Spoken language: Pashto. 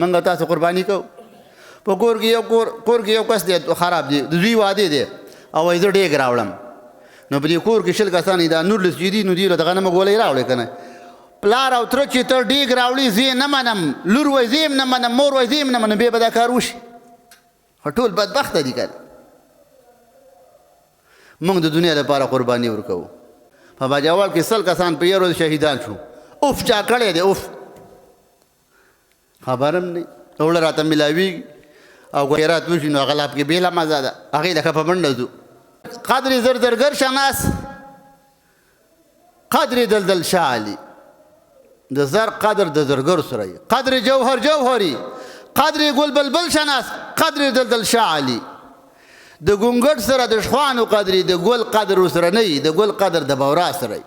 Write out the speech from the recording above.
موږ تاسو قرباني کوو. په کور کې یو کس دی خراب دی، د دوی واده دی او وایي زه ډېګ راوړم، نو په دې کور کې 20 کسان دا 19 چې دي نو دوی له د غنمو ګولۍ راوړې که نه. پلار او تره چې ته ډېګ راوړي زه یې نه منم، لور وایي زه یې نه منم، مور وایي زه یې نه منم، بیا به دا کار وشي. خو ټول بدبخته دي که نه. موږ د دنیا لپاره قرباني ورکوو. په باجوړ کې 100 کسان په یو ورځ شهیدان شو. اوف چا کړی دی، اوف خبر هم نه اوړه راته میلاویږي او غیرات وشي نو هغه لاب کې بېله مزه ده، هغې لکه په منډه ځو. قدر زرزرګر شناس، قدر دلدل شاه علي، د زر قدر د زرګر سره یې، قدر جوهر جوهري، قدر ګل بلبل شناس، قدر دلدل شاه علي. د ګونګټ سره د شخوانو قدرې، د ګل قدر ورسره نه وي، د ګل قدر د بورا سره وي.